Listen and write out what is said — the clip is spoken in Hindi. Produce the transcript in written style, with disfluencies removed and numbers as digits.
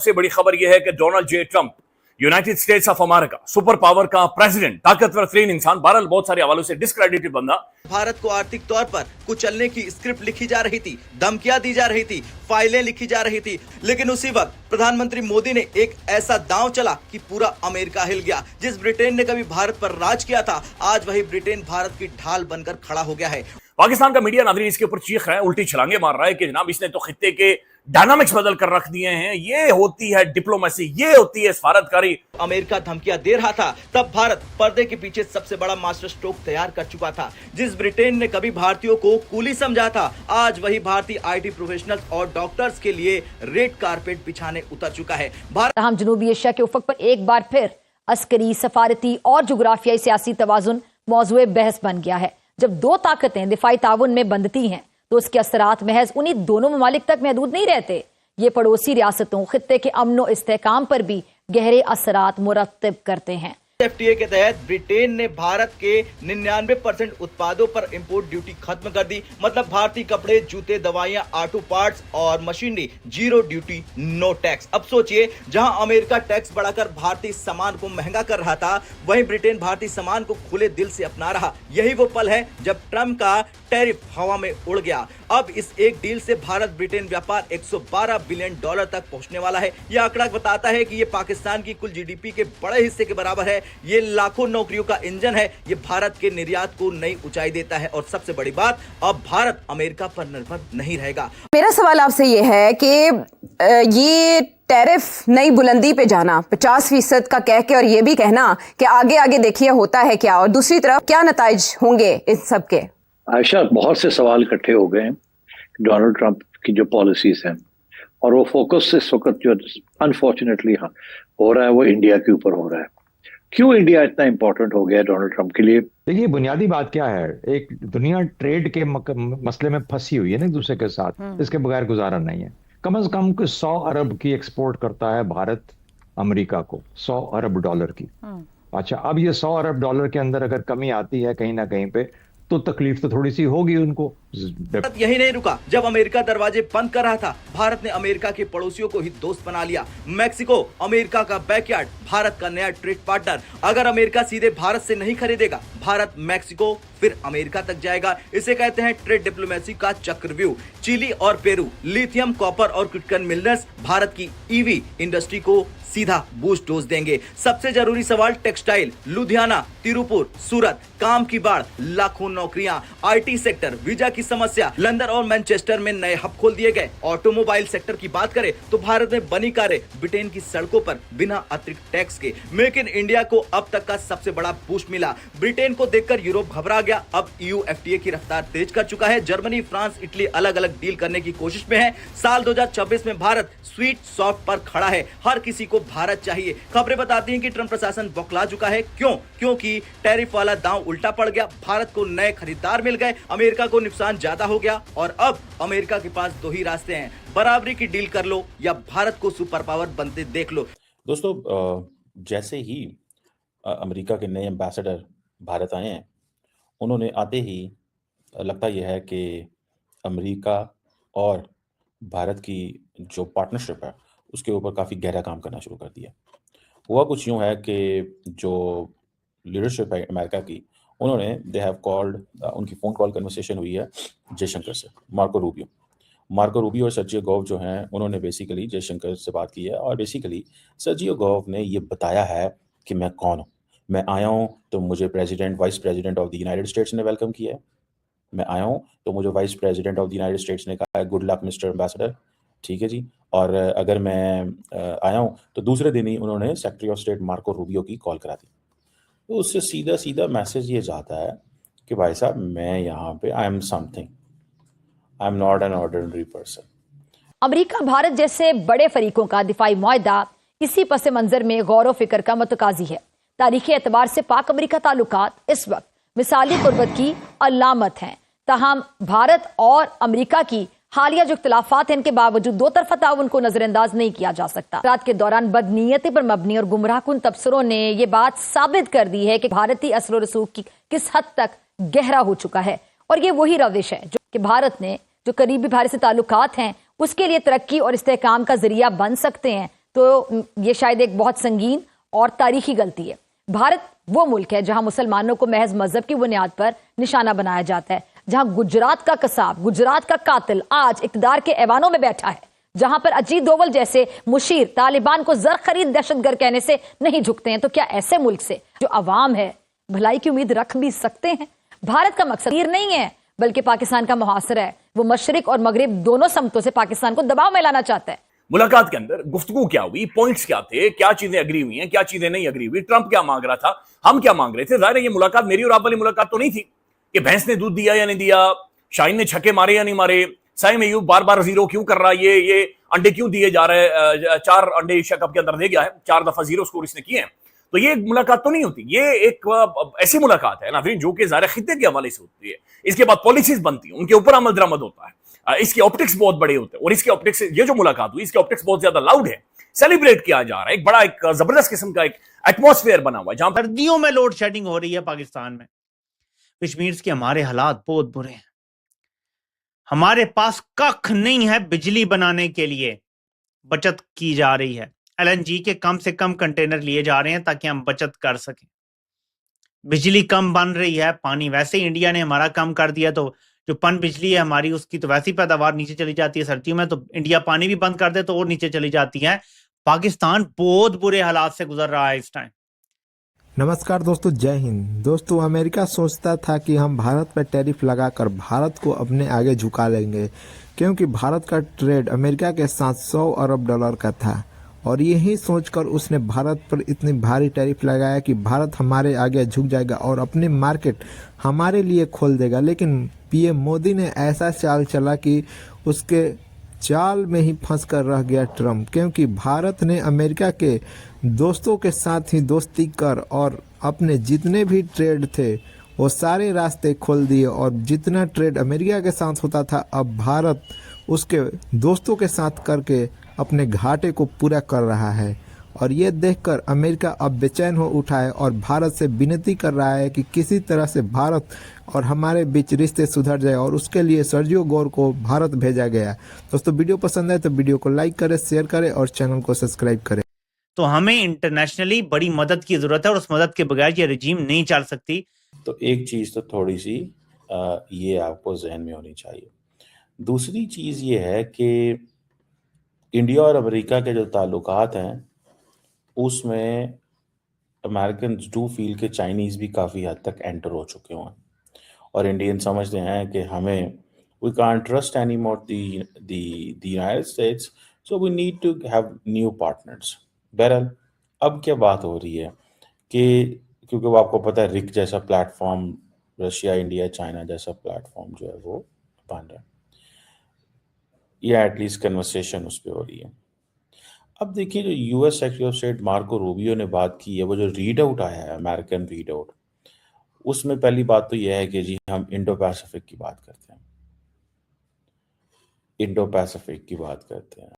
सबसे बड़ी खबर यह है कि Donald J Trump United states of America super power का प्रेसिडेंट, ताकतवर तरीन इंसान, बहरहाल बहुत सारे हवालों से डिस्क्रेडिटेड बंदा। भारत को आर्थिक तौर पर कुचलने की स्क्रिप्ट लिखी जा रही थी, धमकियां दी जा रही थी, फाइलें लिखी जा रही थी, लेकिन उसी वक्त प्रधानमंत्री मोदी ने एक ऐसा दांव चला कि पूरा अमेरिका हिल गया। जिस ब्रिटेन ने कभी भारत पर राज किया था, आज वही ब्रिटेन भारत की ढाल बनकर खड़ा हो गया है। पाकिस्तान का मीडिया नाज़रीन इसके ऊपर चीख रहा है, उल्टी छलांगे मार रहा है कि जनाब इसने तो खित्ते के डायनामिक्स बदल कर रख दिए हैं। ये होती है डिप्लोमेसी, ये होती है सफारतकारी। अमेरिका धमकियां दे रहा था, तब भारत पर्दे के पीछे सबसे बड़ा मास्टर स्ट्रोक तैयार कर चुका था। जिस ब्रिटेन ने कभी भारतीयों को कूली समझा था, आज वही भारतीय आईटी प्रोफेशनल्स और डॉक्टर्स के लिए रेड कारपेट बिछाने उतर चुका है। भारत जनूबी एशिया के उफक पर एक बार फिर अस्करी, सफारती और जुग्राफियाई सियासी तवाजुन मौजूए बहस बन गया है। जब दो ताकतें दिफाई ताउन में बंधती हैं तो उसके असरात महज उन्हीं दोनों ममालिक तक महदूद नहीं रहते। ये पड़ोसी रियासतों, खित्ते के अमन व इस्तेहकाम पर भी गहरे असरात मुरत्तब करते हैं। एफटीए के तहत ब्रिटेन ने भारत के 99% उत्पादों पर इंपोर्ट ड्यूटी खत्म कर दी। मतलब भारतीय कपड़े, जूते, दवाइयां, ऑटो पार्ट्स और machinery zero duty, no tax. अब सोचिए, जहां अमेरिका टैक्स बढ़ाकर भारतीय सामान को महंगा कर रहा था, वहीं ब्रिटेन भारतीय सामान को खुले दिल से अपना रहा। यही वो पल है जब ट्रंप का टैरिफ हवा में उड़ गया। अब इस एक डील से भारत ब्रिटेन व्यापार $112 बिलियन तक पहुंचने वाला है। यह आंकड़ा बताता है कि यह पाकिस्तान की कुल जीडीपी के बड़े हिस्से के बराबर है। ये लाखों नौकरियों का इंजन है। ये भारत के निर्यात को नई ऊंचाई देता है। और सबसे बड़ी बात, अब भारत अमेरिका पर निर्भर नहीं रहेगा। मेरा सवाल आपसे ये है कि ये टैरिफ नई बुलंदी पे जाना 50% का कह के और ये भी कहना कि आगे आगे देखिए होता है क्या, और दूसरी तरफ क्या नताइज होंगे इस सब के? आयशा, बहुत से सवाल इकट्ठे हो गए हैं डोनाल्ड ट्रंप की जो पॉलिसीज हैं, और वो फोकस इस वक्त जो अनफॉर्चुनेटली हो रहा है वो इंडिया के ऊपर हो रहा है। क्यों इंडिया इतना इंपॉर्टेंट हो गया डोनाल्ड ट्रंप के लिए? देखिए, बुनियादी बात क्या है, एक दुनिया ट्रेड के मसले में फंसी हुई है ना एक दूसरे के साथ, इसके बगैर गुजारा नहीं है। कम से कम 100 अरब की एक्सपोर्ट करता है भारत अमेरिका को, $100 अरब की। अच्छा, अब ये $100 अरब के अंदर अगर कमी आती है कहीं ना कहीं पे, तो तकलीफ तो थोड़ी सी होगी उनको। भारत यही नहीं रुका। जब अमेरिका दरवाजे बंद कर रहा था, भारत ने अमेरिका के पड़ोसियों को ही दोस्त बना लिया। मैक्सिको अमेरिका का बैकयार्ड, भारत का नया ट्रेड पार्टनर। अगर अमेरिका सीधे भारत से नहीं खरीदेगा, भारत मैक्सिको फिर अमेरिका तक जाएगा। इसे कहते हैं ट्रेड डिप्लोमेसी का चक्रव्यूह। चिली और पेरू लिथियम, कॉपर और क्रिटिकल मिनरल्स भारत की ईवी इंडस्ट्री को सीधा बूस्ट डोज देंगे। सबसे जरूरी सवाल, टेक्सटाइल, लुधियाना, तिरुपुर, सूरत, काम की बाढ़, लाखों नौकरियां, आईटी सेक्टर, वीजा की समस्या, लंदन और मैनचेस्टर में नए हब खोल दिए गए। ऑटोमोबाइल सेक्टर की बात करें तो भारत में बनी कारें ब्रिटेन की सड़कों पर बिना अतिरिक्त टैक्स के। मेक इन इंडिया को अब तक का सबसे बड़ा बूस्ट मिला। ब्रिटेन को देखकर यूरोप घबरा गया। अब ईयू एफटीए की रफ्तार तेज कर चुका है। जर्मनी, फ्रांस, इटली अलग अलग डील करने की कोशिश में है। साल 2026 में भारत स्वीट सॉफ्ट पर खड़ा है। हर किसी को भारत चाहिए। खबरें बताती हैं कि ट्रंप प्रशासन बौखला चुका है। क्यों? क्योंकि टैरिफ वाला दांव उल्टा पड़ गया। भारत को नए खरीदार मिल गए, अमेरिका को नुकसान ज्यादा हो गया। और अब अमेरिका के पास दो ही रास्ते हैं, बराबरी की डील कर लो या भारत को सुपर पावर बनते देख लो। दोस्तों, जैसे ही अमेरिका के नए एम्बेसडर भारत आए हैं, उन्होंने आते ही लगता यह है कि अमेरिका और भारत की जो पार्टनरशिप है उसके ऊपर काफ़ी गहरा काम करना शुरू कर दिया। हुआ कुछ यूँ है कि जो लीडरशिप है अमेरिका की, उन्होंने दे हैव कॉल्ड, उनकी फ़ोन कॉल कन्वर्सेशन हुई है जयशंकर से, मार्को रूबियो और सर्जियो गोव जो हैं, उन्होंने बेसिकली जयशंकर से बात की है। और बेसिकली सर्जियो गोव ने ये बताया है कि मैं कौन हूँ। मैं आया हूँ तो मुझे vice president of the United states ने वेलकम किया है। मैं आया हूँ तो मुझे vice president of the United states ने कहा है गुड लक मिस्टर एम्बेसडर, ठीक है जी। और अगर मैं आया हूँ तो दूसरे दिन ही उन्होंने secretary of state Marco Rubio की कॉल करा दी। तो उससे सीधा सीधा मैसेज ये जाता है कि भाई साहब, मैं यहाँ पे I am something, I am not an ordinary person. America Bharat जैसे बड़े फरीकों का दिफाई मुआहदा इसी पस मंजर में गौर व फिक्र का मुतकाजी है। तारीखी एतबार से पाक अमेरिका ताल्लुकात इस वक्त मिसाली कुर्बत की अलामत हैं। ताहम भारत और अमेरिका की हालिया जो इख्तिलाफात हैं, इनके बावजूद दो तरफा ताउन को नजरअंदाज नहीं किया जा सकता। रात के दौरान बदनीयती पर मबनी और गुमराहकुन तबसरों ने यह बात साबित कर दी है कि भारतीय असर और रसूख की किस हद तक गहरा हो चुका है। और ये वही रविश है जो कि भारत ने जो करीबी भारत से ताल्लुकात हैं उसके लिए तरक्की और इस्तेहकाम का जरिया बन सकते हैं। तो ये शायद एक बहुत संगीन और तारीखी गलती है। भारत वो मुल्क है जहां मुसलमानों को महज मजहब की बुनियाद पर निशाना बनाया जाता है, जहां गुजरात का कसाब, गुजरात का कातिल आज इक्तदार के ऐवानों में बैठा है, जहां पर अजीत डोवल जैसे मुशीर तालिबान को जर खरीद दहशतगर्द कहने से नहीं झुकते हैं। तो क्या ऐसे मुल्क से जो अवाम है भलाई की उम्मीद रख भी सकते हैं? भारत का मकसद तीर नहीं है बल्कि पाकिस्तान का मुहासरा है। वो मशरिक और मगरिब दोनों समतों से पाकिस्तान को दबाव में लाना चाहता है। मुलाकात के अंदर गुफ्तगू क्या हुई, पॉइंट्स क्या थे, क्या चीजें अग्री हुई हैं, क्या चीजें नहीं अग्री हुई, ट्रंप क्या मांग रहा था, हम क्या मांग रहे थे। जाहिर है ये मुलाकात मेरी और आप वाली मुलाकात तो नहीं थी कि भैंस ने दूध दिया या नहीं दिया, शाहीन ने छक्के मारे या नहीं मारे, साइम अय्यूब बार बार जीरो क्यों कर रहा है, ये अंडे क्यों दिए जा रहे हैं, 4 अंडे एशिया कप के अंदर दे गया है, 4 दफा जीरो स्कोर इसने किए हैं। तो ये मुलाकात तो नहीं होती, ये एक ऐसी मुलाकात है ना फिर जो कि ज़ाहिर खित्ते के हवाले से होती है। इसके बाद पॉलिसीज बनती है, उनके ऊपर अमल दरामद होता है, इसके ऑप्टिक्स बहुत बड़े होते हैं और इसके ऑप्टिक्स, ये जो मुलाकात हुई इसके ऑप्टिक्स बहुत ज्यादा लाउड है, सेलिब्रेट किया जा रहा है, एक बड़ा एक जबरदस्त किस्म का एक एटमॉस्फेयर बना हुआ है जहां पर सर्दियों में लोड शेडिंग हो रही है पाकिस्तान में, विच मीन्स कि हमारे हालात बहुत बुरे हैं। हमारे पास कख नहीं है बिजली बनाने के लिए, बचत की जा रही है। एलएनजी के कम से कम कंटेनर लिए जा रहे हैं ताकि हम बचत कर सकें। बिजली कम बन रही है, पानी वैसे ही इंडिया ने हमारा कम कर दिया, तो जो पन बिजली है हमारी उसकी तो वैसी पैदावार नीचे चली जाती है सर्दियों में, तो इंडिया पानी भी बंद कर दे तो और नीचे चली जाती है। पाकिस्तान बहुत बुरे हालात से गुजर रहा है इस टाइम। नमस्कार दोस्तों, जय हिंद। दोस्तों, अमेरिका सोचता था कि हम भारत पर टैरिफ लगाकर भारत को अपने आगे झुका लेंगे, क्योंकि भारत का ट्रेड अमेरिका के साथ 100 अरब डॉलर का था और यही सोचकर उसने भारत पर इतनी भारी टैरिफ लगाया कि भारत हमारे आगे झुक जाएगा और अपने मार्केट हमारे लिए खोल देगा। लेकिन पीएम मोदी ने ऐसा चाल चला कि उसके चाल में ही फंस कर रह गया ट्रम्प, क्योंकि भारत ने अमेरिका के दोस्तों के साथ ही दोस्ती कर और अपने जितने भी ट्रेड थे वो सारे रास्ते खोल दिए और जितना ट्रेड अमेरिका के साथ होता था अब भारत उसके दोस्तों के साथ करके अपने घाटे को पूरा कर रहा है। और ये देखकर अमेरिका अब बेचैन हो उठा है और भारत से विनती कर रहा है कि किसी तरह से भारत और हमारे बीच रिश्ते सुधर जाए और उसके लिए सर्जियो गोर को भारत भेजा गया। दोस्तों, वीडियो पसंद आए तो वीडियो को लाइक करें, शेयर करें और चैनल को सब्सक्राइब करें। तो हमें इंटरनेशनली बड़ी मदद की जरूरत है और उस मदद के बगैर ये रजीम नहीं चल सकती। तो एक चीज़ तो थोड़ी सी ये आपको जहन में होनी चाहिए। दूसरी चीज़ ये है कि इंडिया और अमेरिका के जो ताल्लुकात हैं उसमें अमेरिकन डू फील के चाइनीज़ भी काफ़ी हद तक एंटर हो चुके हैं और इंडियन समझते हैं कि हमें we can't trust any more the United States, so we need to have new partners. बहरहाल अब क्या बात हो रही है कि क्योंकि वो आपको पता है रिक जैसा प्लेटफॉर्म, रशिया इंडिया चाइना जैसा प्लेटफॉर्म जो है वो बन रहा है, या एटलीस्ट कन्वर्सेशन उस पर हो रही है। अब देखिए, जो US secretary of state Marco Rubio ने बात की है, वो जो रीड आउट आया है अमेरिकन रीड आउट, उसमें पहली बात तो यह है कि जी हम इंडो पैसिफिक की बात करते हैं, इंडो पैसिफिक की बात करते हैं।